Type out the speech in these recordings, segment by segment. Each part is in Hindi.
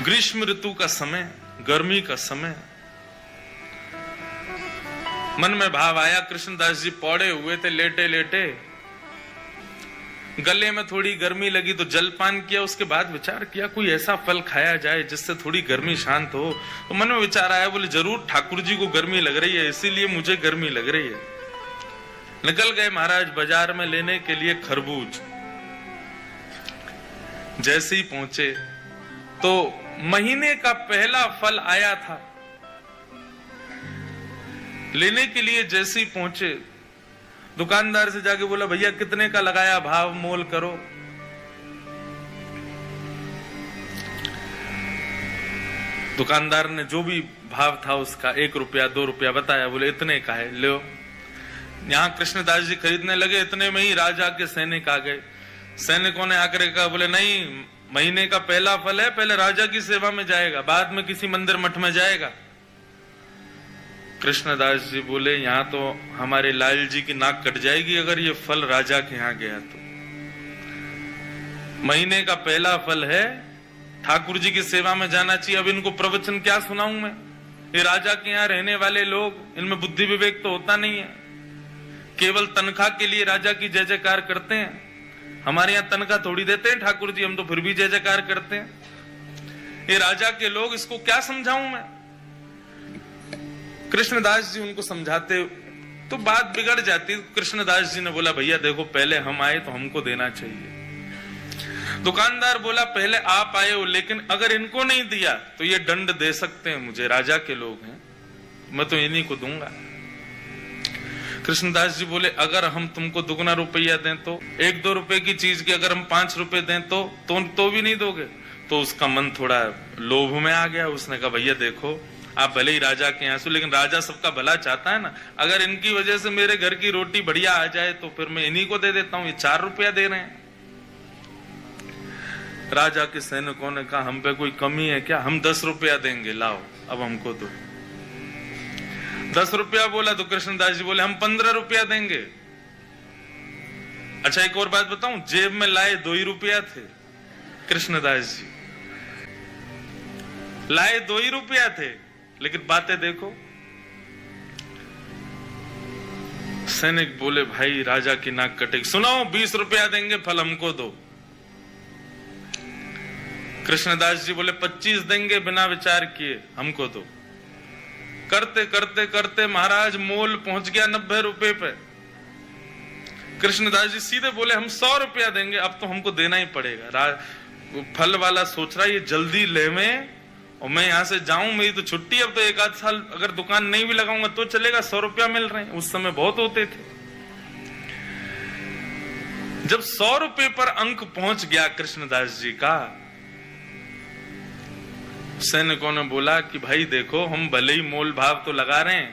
ग्रीष्म ऋतु का समय, गर्मी का समय। मन में भाव आया, कृष्णदास जी पौड़े हुए थे लेटे लेटे, गले में थोड़ी गर्मी लगी तो जलपान किया। उसके बाद विचार किया कोई ऐसा फल खाया जाए जिससे थोड़ी गर्मी शांत हो। तो मन में विचार आया, बोले जरूर ठाकुर जी को गर्मी लग रही है, इसीलिए मुझे गर्मी लग रही है। निकल गए महाराज बाजार में लेने के लिए खरबूज। जैसे ही पहुंचे तो महीने का पहला फल आया था। लेने के लिए जैसे ही पहुंचे, दुकानदार से जाके बोला भैया कितने का लगाया, भाव मोल करो। दुकानदार ने जो भी भाव था उसका 1 रुपया 2 रुपया बताया। बोले इतने का है, लो। यहां कृष्णदास जी खरीदने लगे, इतने में ही राजा के सैनिक आ गए। सैनिकों ने आकर कहा, बोले नहीं, महीने का पहला फल है, पहले राजा की सेवा में जाएगा, बाद में किसी मंदिर मठ में जाएगा। कृष्णदास जी बोले यहां तो हमारे लाल जी की नाक कट जाएगी अगर ये फल राजा के यहां गया तो। महीने का पहला फल है, ठाकुर जी की सेवा में जाना चाहिए। अब इनको प्रवचन क्या सुनाऊं मैं? ये राजा के यहाँ रहने वाले लोग, इनमें बुद्धि विवेक तो होता नहीं है, केवल तनख्वाह के लिए राजा की जय जयकार करते हैं। हमारे यहाँ तनख्वाह थोड़ी देते हैं ठाकुर जी, हम तो फिर भी जय जयकार करते हैं। ये राजा के लोग, इसको क्या समझाऊं मैं? कृष्णदास जी उनको समझाते तो बात बिगड़ जाती। कृष्णदास जी ने बोला भैया देखो, पहले हम आए तो हमको देना चाहिए। दुकानदार बोला पहले आप आए हो, लेकिन अगर इनको नहीं दिया तो ये दंड दे सकते हैं मुझे, राजा के लोग हैं, मैं तो इन्हीं को दूंगा। कृष्णदास जी बोले अगर हम तुमको दुगना रुपया दें तो, 1-2 रुपए की चीज की अगर हम 5 रुपए दें तो भी नहीं दोगे? तो उसका मन थोड़ा लोभ में आ गया। उसने कहा भैया देखो, आप भले ही राजा के यहाँ से, लेकिन राजा सबका भला चाहता है ना। अगर इनकी वजह से मेरे घर की रोटी बढ़िया आ जाए तो फिर मैं इन्हीं को दे देता हूं, ये 4 रुपया दे रहे हैं। राजा के सैनिकों ने कहा हम पे कोई कमी है क्या, हम 10 रुपया देंगे, लाओ अब हमको दो। 10 रुपया बोला तो कृष्णदास जी बोले हम 15 रुपया देंगे। अच्छा एक और बात बताऊं, जेब में लाए 2 ही रुपया थे। कृष्णदास जी लाए 2 ही रुपया थे, लेकिन बातें देखो। सैनिक बोले भाई राजा की नाक कटेगी, सुनो 20 रुपया देंगे, फल हमको दो। कृष्णदास जी बोले 25 देंगे, बिना विचार किए हमको दो। करते करते करते महाराज मोल पहुंच गया 90 रुपए पे। कृष्णदास जी सीधे बोले हम 100 रुपया देंगे, अब तो हमको देना ही पड़ेगा। फल वाला सोच रहा है ये जल्दी ले में और मैं यहां से जाऊं, मेरी तो छुट्टी, अब तो 1-8 साल अगर दुकान नहीं भी लगाऊंगा तो चलेगा, 100 रुपया मिल रहे हैं, उस समय बहुत होते थे। जब 100 रुपए पर अंक पहुंच गया कृष्णदास जी का, सैनिकों ने बोला कि भाई देखो, हम भले ही मोल भाव तो लगा रहे हैं,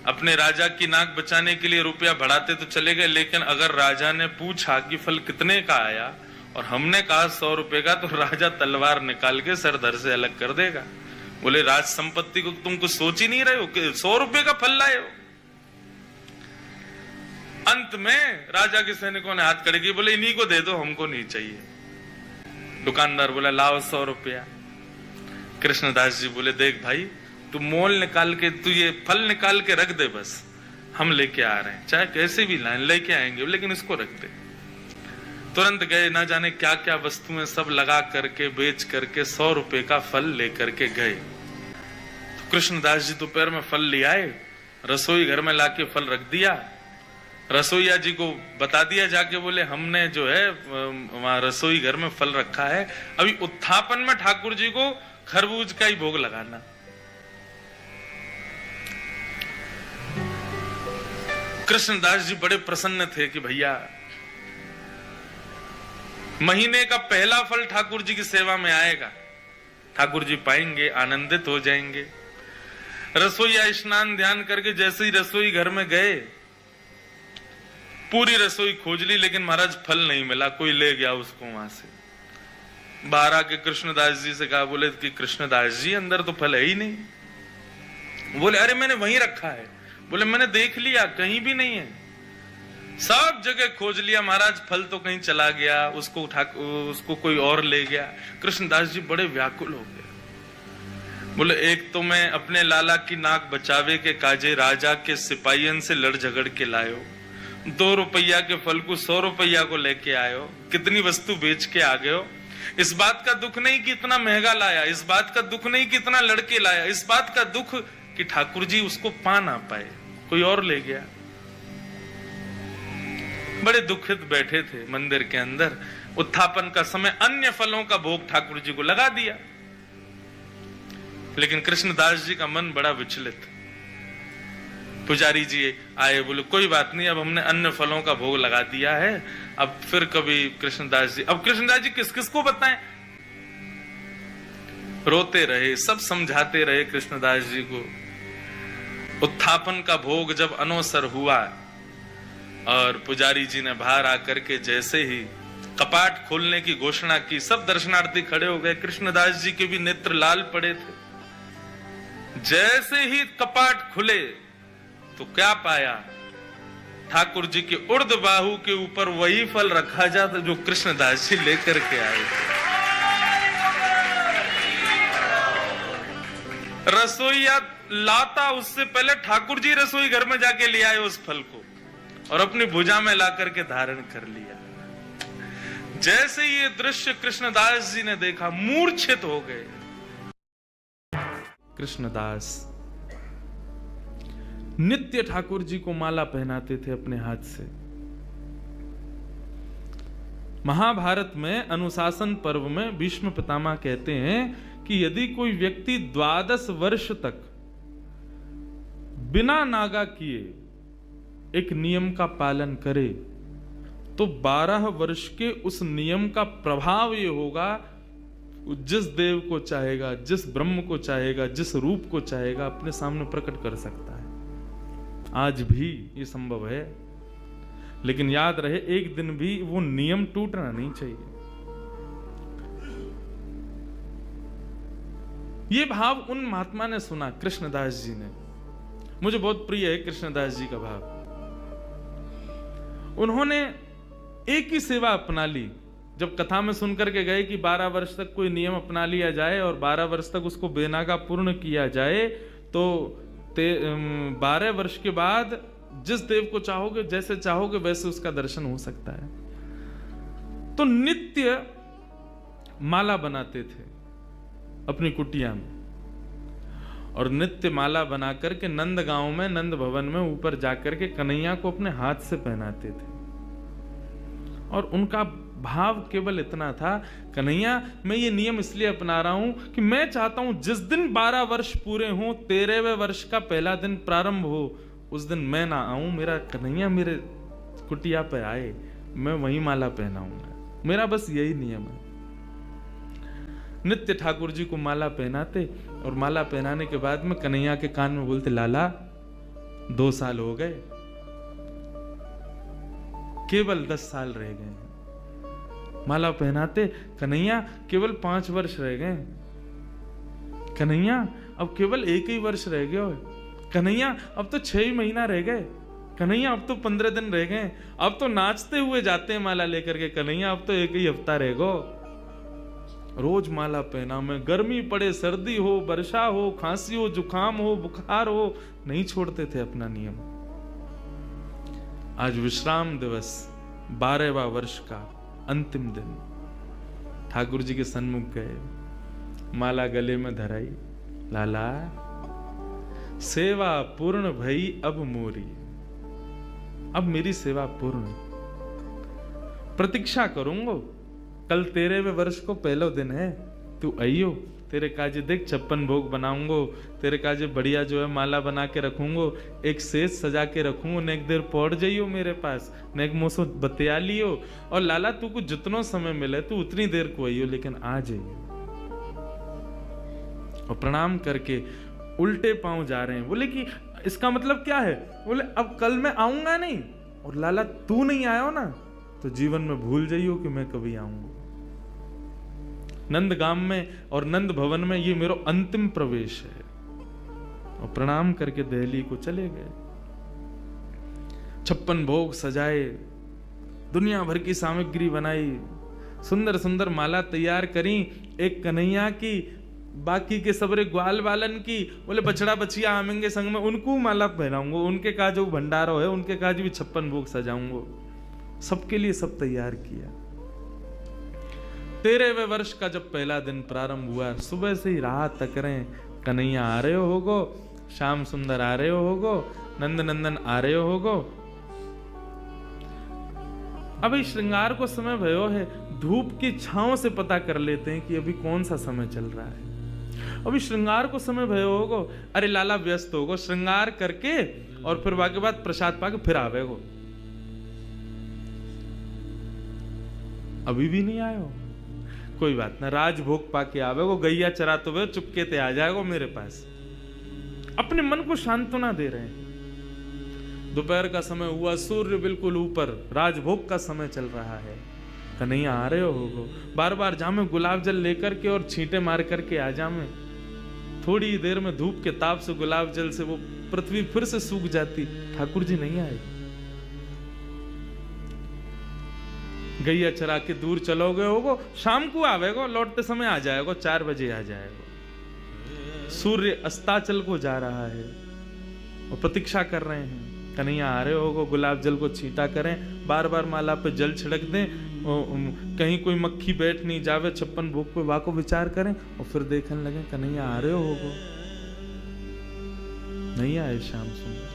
अपने राजा की नाक बचाने के लिए रुपया बढ़ाते तो चले गए, लेकिन अगर राजा ने पूछा कि फल कितने का आया और हमने कहा 100 रुपए का, तो राजा तलवार निकाल के सर धर से अलग कर देगा। बोले राज संपत्ति को तुम कुछ सोच ही नहीं रहे हो कि 100 रुपए का फल लाए हो। अंत में राजा के सैनिकों ने हाथ खड़े किए, बोले इन्हीं को दे दो, हमको नहीं चाहिए। दुकानदार बोला लाओ 100 रुपया। कृष्णदास जी बोले देख भाई, तू मोल निकाल के, तू ये फल निकाल के रख दे, बस हम लेके आ रहे हैं, चाहे कैसे भी लाएं लेके आएंगे, लेकिन इसको रख दे। तुरंत गए, ना जाने क्या क्या वस्तुएं सब लगा करके बेच करके 100 रुपए का फल लेकर के गए। तो कृष्णदास जी दोपहर में फल ले आए, रसोई घर में लाके फल रख दिया। रसोईया जी को बता दिया जाके, बोले हमने जो है वहां रसोई घर में फल रखा है, अभी उत्थापन में ठाकुर जी को खरबूज का ही भोग लगाना। कृष्णदास जी बड़े प्रसन्न थे कि भैया महीने का पहला फल ठाकुर जी की सेवा में आएगा, ठाकुर जी पाएंगे, आनंदित हो जाएंगे। रसोईया स्नान ध्यान करके जैसे ही रसोई घर में गए, पूरी रसोई खोज ली, लेकिन महाराज फल नहीं मिला, कोई ले गया उसको वहां से। बाहर आके कृष्णदास जी से कहा, बोले कि कृष्णदास जी अंदर तो फल है ही नहीं। बोले अरे मैंने वहीं रखा है। बोले मैंने देख लिया, कहीं भी नहीं है, सब जगह खोज लिया महाराज, फल तो कहीं चला गया, उसको कोई और ले गया। कृष्णदास जी बड़े व्याकुल हो गए। बोले एक तो मैं अपने लाला की नाक बचावे के काजे राजा के सिपाहियन से लड़ झगड़ के लायो, 2 रुपया के फल को 100 रुपया को लेके आयो, कितनी वस्तु बेच के आ गयो। इस बात का दुख नहीं कि इतना महंगा लाया, इस बात का दुख नहीं कि इतना लड़के लाया, इस बात का दुख कि ठाकुर जी उसको पा ना पाए, कोई और ले गया। बड़े दुखित बैठे थे मंदिर के अंदर। उत्थापन का समय अन्य फलों का भोग ठाकुर जी को लगा दिया, लेकिन कृष्णदास जी का मन बड़ा विचलित। पुजारी जी आए, बोले कोई बात नहीं, अब हमने अन्य फलों का भोग लगा दिया है, अब फिर कभी कृष्णदास जी, अब कृष्णदास जी किस किस को बताएं। रोते रहे, सब समझाते रहे कृष्णदास जी को। उत्थापन का भोग जब अनोसर हुआ और पुजारी जी ने बाहर आकर के जैसे ही कपाट खोलने की घोषणा की, सब दर्शनार्थी खड़े हो गए। कृष्णदास जी के भी नेत्र लाल पड़े थे। जैसे ही कपाट खुले तो क्या पाया, ठाकुर जी के उर्ध बाहु के ऊपर वही फल रखा जाता जो कृष्णदास जी लेकर के आए थे। रसोईया लाता उससे पहले ठाकुर जी रसोई घर में जाके ले आए उस फल को और अपनी भुजा में ला करके धारण कर लिया। जैसे ये दृश्य कृष्णदास जी ने देखा, मूर्छित हो गए। कृष्णदास नित्य ठाकुर जी को माला पहनाते थे अपने हाथ से। महाभारत में अनुशासन पर्व में भीष्म पितामह कहते हैं कि यदि कोई व्यक्ति 12 वर्ष तक बिना नागा किए एक नियम का पालन करे तो 12 वर्ष के उस नियम का प्रभाव ये होगा, जिस देव को चाहेगा, जिस ब्रह्म को चाहेगा, जिस रूप को चाहेगा अपने सामने प्रकट कर सकता है। आज भी ये संभव है, लेकिन याद रहे एक दिन भी वो नियम टूटना नहीं चाहिए। ये भाव उन महात्मा ने सुना, कृष्णदास जी ने। मुझे बहुत प्रिय है कृष्णदास जी का भाव। उन्होंने एक ही सेवा अपना ली। जब कथा में सुनकर के गए कि 12 वर्ष तक कोई नियम अपना लिया जाए और 12 वर्ष तक उसको बेनागा पूर्ण किया जाए, तो 12 वर्ष के बाद जिस देव को चाहोगे, जैसे चाहोगे वैसे उसका दर्शन हो सकता है। तो नित्य माला बनाते थे अपनी कुटिया में और नित्य माला बना करके नंद गांव में, नंद भवन में ऊपर जाकर के कन्हैया को अपने हाथ से पहनाते थे। और उनका भाव केवल इतना था, कन्हैया मैं ये नियम इसलिए अपना रहा हूं कि मैं चाहता हूं जिस दिन 12 वर्ष पूरे हों, 13वें वर्ष का पहला दिन प्रारंभ हो, उस दिन मैं ना आऊं, मेरा कन्हैया मेरे कुटिया पे आए, मैं वहीं माला पहनाऊंगा। मेरा बस यही नियम है। नित्य ठाकुर जी को माला पहनाते और माला पहनाने के बाद में कन्हैया के कान में बोलते, लाला 2 साल हो गए, केवल 10 साल रह गए। माला पहनाते, कन्हैया केवल 5 वर्ष रह गए। कन्हैया अब केवल 1 ही वर्ष रह गए। कन्हैया अब तो 6 ही महीना रह गए। कन्हैया अब तो 15 दिन रह गए। अब तो नाचते हुए जाते हैं माला लेकर के। कन्हैया अब तो 1 ही हफ्ता रह गो। रोज माला पहना में, गर्मी पड़े, सर्दी हो, वर्षा हो, खांसी हो, जुकाम हो, बुखार हो, नहीं छोड़ते थे अपना नियम। आज विश्राम दिवस, 12वां वर्ष का अंतिम दिन, ठाकुर जी के सन्मुख गए, माला गले में धराई, लाला सेवा पूर्ण भई अब मोरी, अब मेरी सेवा पूर्ण, प्रतीक्षा करूंगो, कल 13वें वर्ष को पहला दिन है, तू आइयो, तेरे काजे देख 56 भोग बनाऊंगो, तेरे काजे बढ़िया जो है माला बना के रखूंगो, एक सेज सजा के रखूंगो, ने एक देर पौड़ जाइयो मेरे पास, ने एक मोसो बतिया लियो, और लाला तू को जितनो समय मिले तू उतनी देर को आइयो, लेकिन आ जाइयो। और प्रणाम करके उल्टे पांव जा रहे हैं। बोले कि इसका मतलब क्या है? बोले अब कल मैं आऊंगा नहीं, और लाला तू नहीं आयो ना तो जीवन में भूल जाइयो कि मैं कभी आऊंगा। नंदगाम में और नंद भवन में ये मेरा अंतिम प्रवेश है। और प्रणाम करके दिल्ली को चले गए। 56 भोग सजाए, दुनिया भर की सामग्री बनाई, सुंदर सुंदर माला तैयार करी, एक कन्हैया की बाकी के सबरे ग्वाल वालन की बोले बछड़ा बछिया आमेंगे संग में, उनको माला पहनाऊंगा, उनके काज वो भंडारो है, उनके काज भी 56 भोग सजाऊंगा। सबके लिए सब तैयार किया। 13वें वर्ष का जब पहला दिन प्रारंभ हुआ, सुबह से ही राह तक रहे, कन्हैया आ रहे होगो, श्याम सुंदर आ रहे होगो, नंद नंदन आ रहे होगो। अभी श्रृंगार को समय भयो है, धूप की छांव से पता कर लेते हैं कि अभी कौन सा समय चल रहा है। अभी श्रृंगार को समय भयो होगो, अरे लाला व्यस्त होगो, श्रृंगार करके और फिर वाके बाद प्रसाद पाके फिर आवेगो। अभी भी नहीं आयो, कोई बात ना, राजभोग पाके आवेगो, गैया चराते हुए चुपके ते आ जाएगो मेरे पास। अपने मन को सांत्वना दे रहे हैं। दोपहर का समय हुआ, सूर्य बिल्कुल ऊपर, राजभोग का समय चल रहा है। कन्हैया आ रहे होगो, बार बार जामे गुलाब जल लेकर के और छींटे मार करके आ जामे। थोड़ी देर में धूप के ताप से गुलाब जल से वो पृथ्वी फिर से सूख जाती, ठाकुर जी नहीं आए। गैया चरा के दूर चलोगे होगो, शाम को आवेगो, लौटते समय आ जाएगो, 4 बजे आ जाएगो। सूर्य अस्ताचल को जा रहा है और प्रतीक्षा कर रहे हैं। कन्हैया आ रहे होगो, गुलाब जल को छींटा करें, बार बार माला पे जल छिड़क दें, कहीं कोई मक्खी बैठ नहीं जावे, 56 भोग पे वाको विचार करें और फिर देखने लगे कन्हैया आ रहे होगो। नहीं आए श्याम सुंदर।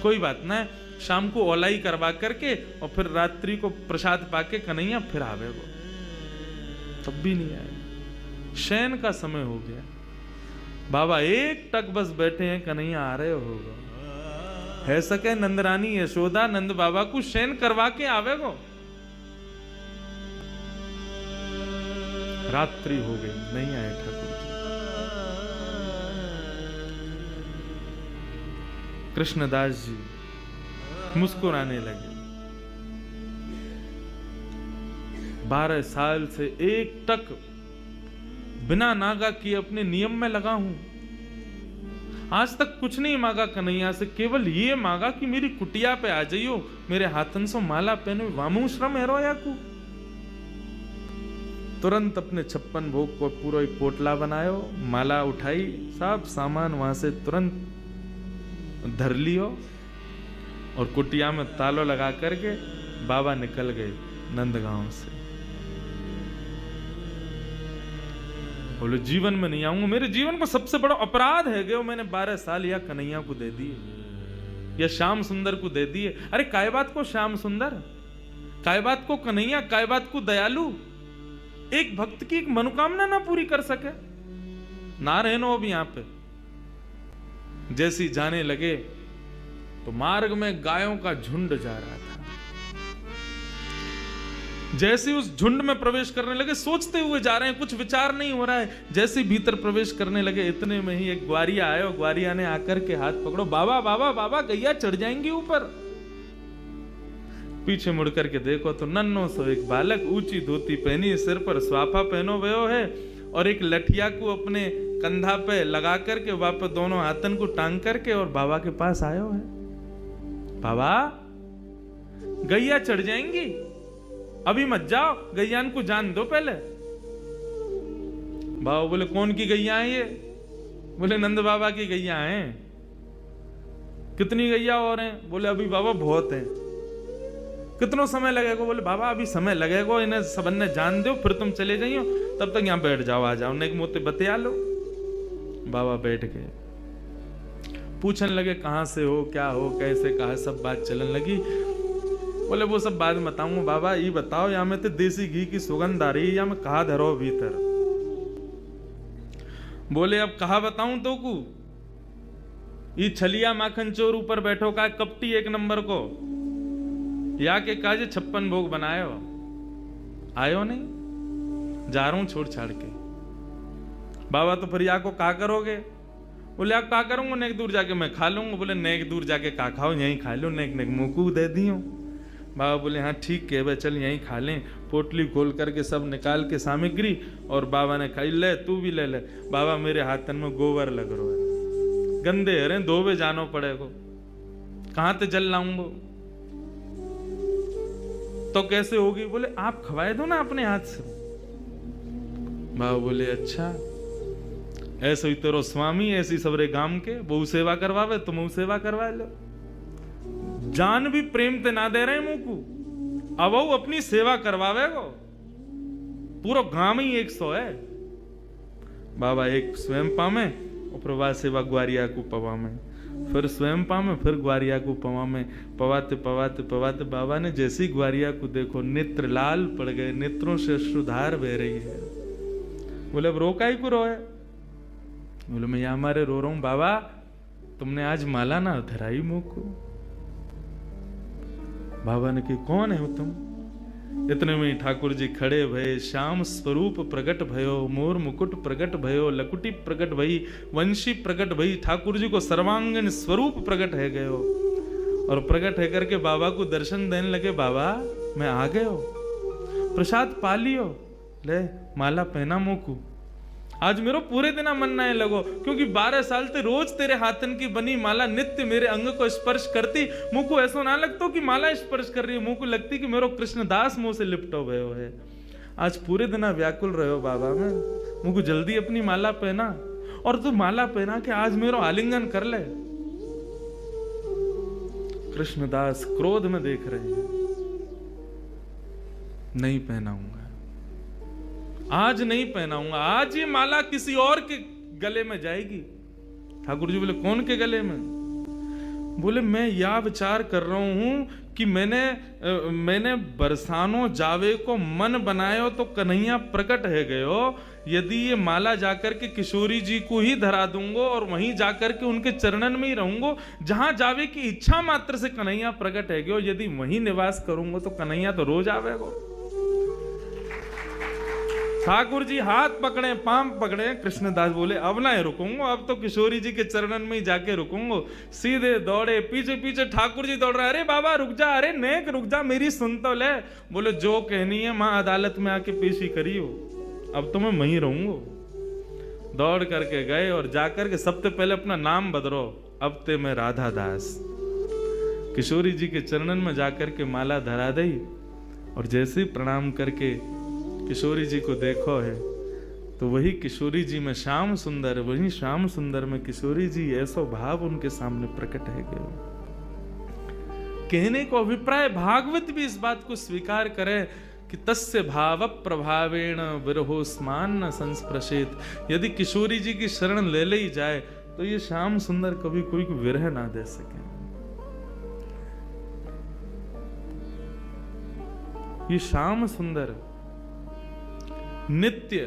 कोई बात ना, शाम को ओलाई करवा करके और फिर रात्रि को प्रसाद पाके कन्हैया फिर आवेगो। तब भी नहीं आए। शयन का समय हो गया, बाबा एक टक बस बैठे हैं, कन्हैया आ रहे होगा। है सके नंदरानी यशोदा नंद बाबा को शयन करवा के आवेगो। रात्रि हो गई, नहीं आए ठाकुर जी। कृष्णदास जी मुस्कुराने लगे। 12 साल से एक टक बिना नागा किए अपने नियम में लगा हूं। आज तक कुछ नहीं मांगा कन्हैया से, केवल ये मांगा कि मेरी कुटिया पे आ जाइयो, मेरे हाथन से माला पहनो, वामू श्रम हेरोया को। तुरंत अपने 56 भोग को पूरा एक पोटला बनायो, माला उठाई, सब सामान वहां से तुरंत धर लियो और कुटिया में तालो लगा करके बाबा निकल गए नंदगांव से। बोले जीवन में नहीं आऊंगा, मेरे जीवन को सबसे बड़ा अपराध है कि मैंने 12 साल या कन्हैया को दे दिए या श्याम सुंदर को दे दिए। अरे काय बात को श्याम सुंदर, काय बात को कन्हैया, काय बात को दयालु, एक भक्त की एक मनोकामना ना पूरी कर सके। ना रहनो अब यहां पे। जैसी जाने लगे तो मार्ग में गायों का झुंड जा रहा था। जैसे उस झुंड में प्रवेश करने लगे, सोचते हुए जा रहे हैं, कुछ विचार नहीं हो रहा है। जैसे भीतर प्रवेश करने लगे, इतने में ही एक ग्वारिया आया और ग्वारिया ने आकर के हाथ पकड़ो, बाबा बाबा बाबा गैया चढ़ जाएंगी ऊपर। पीछे मुड़ करके देखो तो नन्नो सो एक बालक, ऊंची धोती पहनी, सिर पर स्वाफा पहनो भयो है और एक लठिया को अपने कंधा पे लगा करके वापस दोनों हाथन को टांग करके और बाबा के पास आयो है। बाबा गैया चढ़ जाएंगी, अभी मत जाओ, गैयान को जान दो पहले। बाबा बोले कौन की गैया है ये? बोले नंद बाबा की गैया हैं। कितनी गैया और हैं? बोले अभी बाबा बहुत हैं। कितना समय लगेगा? बोले बाबा अभी समय लगेगा, इन्हें सबन ने जान दो, फिर तुम चले जाइयो, तब तक यहां बैठ जाओ, आ जाओ, नेक मोते बतिया लो। बाबा बैठ गए, पूछने लगे कहां से हो, क्या हो, कैसे, कहा, सब बात चलन लगी। बोले वो सब बाद में बताऊंगा, बाबा ये बताओ यहाँ में तो देसी घी की सुगंध आ रही है, या मैं कहा धरो भीतर? बोले अब कहा बताऊं तो को, ये छलिया माखन चोर ऊपर बैठो का कपटी एक नंबर को, या के काजे 56 भोग बनायो, आयो नहीं, जा रहा हूं छोड़ छाड़ के। बाबा तो फिर या को का करोगे? बोले आप का करूंगा, नेक दूर जाके मैं खा लूंगा। बोले नेक दूर जाके का खाओ, यहीं खा लो, नेक नेक मुंह दे दियो। बाबा बोले हाँ ठीक है भाई, चल यहीं खा लें। पोटली खोल करके सब निकाल के सामग्री और बाबा ने खाई, ले तू भी ले ले। बाबा मेरे हाथन में गोबर लग रहा है, गंदे हरे, धोबे जानो पड़ेगा, कहां ते जल लाऊंगा? तो कैसे होगी? बोले आप खवाए दो ना अपने हाथ से। बाबा बोले अच्छा, ऐसे ही तेरो स्वामी ऐसी सबरे गाम के बहु सेवा करवावे, तुम सेवा करवा लो। जान भी प्रेम ते ना दे रहे मुंह को, अब वो अपनी सेवा करवावे गो। पूरा गांव ही 100 है। बाबा एक स्वयं पामे और प्रभा सेवा ग्वारिया को पवा में, फिर स्वयं पामे, फिर ग्वारिया को पवा में। पवाते पवाते पवाते बाबा ने जैसी ग्वारिया को देखो, नेत्र लाल पड़ गए, नेत्रों से अश्रुधार बह रही है। बोले अब रो काई को रोए? बोले मैं यहाँ मारे रो रहा हूं बाबा, तुमने आज माला ना धराई मुंह को। बाबा ने कही कौन है हो तुम? इतने में ठाकुर जी खड़े भये, श्याम स्वरूप प्रकट भयो, मोर मुकुट प्रकट भयो, लकुटी प्रकट भई, वंशी प्रकट भई। ठाकुर जी को सर्वांगीण स्वरूप प्रकट है गयो और प्रकट है करके बाबा को दर्शन देने लगे। बाबा मैं आ गयो, प्रसाद पा लियो, ले माला पहना मोकू। आज मेरो पूरे दिन मन ना लगो, क्योंकि 12 साल से रोज तेरे हाथन की बनी माला नित्य मेरे अंग को स्पर्श करती। मुझ को ऐसा ना लगता कि माला स्पर्श कर रही है, मुझ को लगती कि मेरो कृष्णदास मुंह से लिपटो भयो है। आज पूरे दिन व्याकुल रहो बाबा में, मुझको जल्दी अपनी माला पहना, और तू माला पहना के आज मेरो आलिंगन कर ले। कृष्णदास क्रोध में देख रहे हैं, नहीं पहनाऊंगा, आज नहीं पहनाऊंगा, आज ये माला किसी और के गले में जाएगी। ठाकुर जी बोले कौन के गले में? बोले मैं यह विचार कर रहा हूं कि मैंने बरसानो जावे को मन बनायो तो कन्हैया प्रकट है गयो। यदि ये माला जाकर के किशोरी जी को ही धरा दूंगो और वहीं जाकर के उनके चरणन में ही रहूंगो, जहां जावे की इच्छा मात्र से कन्हैया प्रकट है गयो। यदि वहीं निवास करूंगो तो कन्हैया तो रोज आवेगो। ठाकुर जी हाथ पकड़े, पांव पकड़े। कृष्णदास बोले अब ना रुकूंगा, अब तो किशोरी जी के चरणन में ही जाके रुकूंगा। सीधे दौड़े, पीछे पीछे ठाकुर जी दौड़ रहे। अरे बाबा रुक जा, अरे नेक रुक जा, मेरी सुन तो ले। बोले जो कहनी है मां अदालत में आके पेशी करियो, अब तो मैं वहीं रहूंगा। दौड़ करके गए और जाकर के सबसे पहले अपना नाम बदलो, अब ते मैं राधा दास। किशोरी जी के चरणन में जाकर के माला धरा दी और जैसे प्रणाम करके किशोरी जी को देखो है तो वही किशोरी जी में श्याम सुंदर, वही श्याम सुंदर में किशोरी जी, ऐसा भाव उनके सामने प्रकट है गयो। कहने को अभिप्राय भागवत भी इस बात को स्वीकार करे कि तस्य भाव प्रभावेण विरहोस्मान न संस्पृशेत। यदि किशोरी जी की शरण ले ही जाए तो ये श्याम सुंदर कभी कोई को विरह ना दे सके। ये श्याम सुंदर नित्य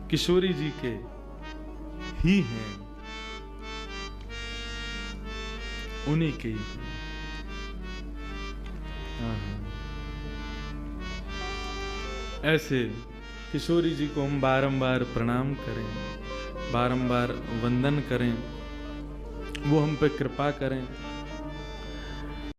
किशोरी जी के ही हैं, उन्हीं के ही हैं। ऐसे किशोरी जी को हम बारंबार प्रणाम करें, बारंबार वंदन करें, वो हम पे कृपा करें।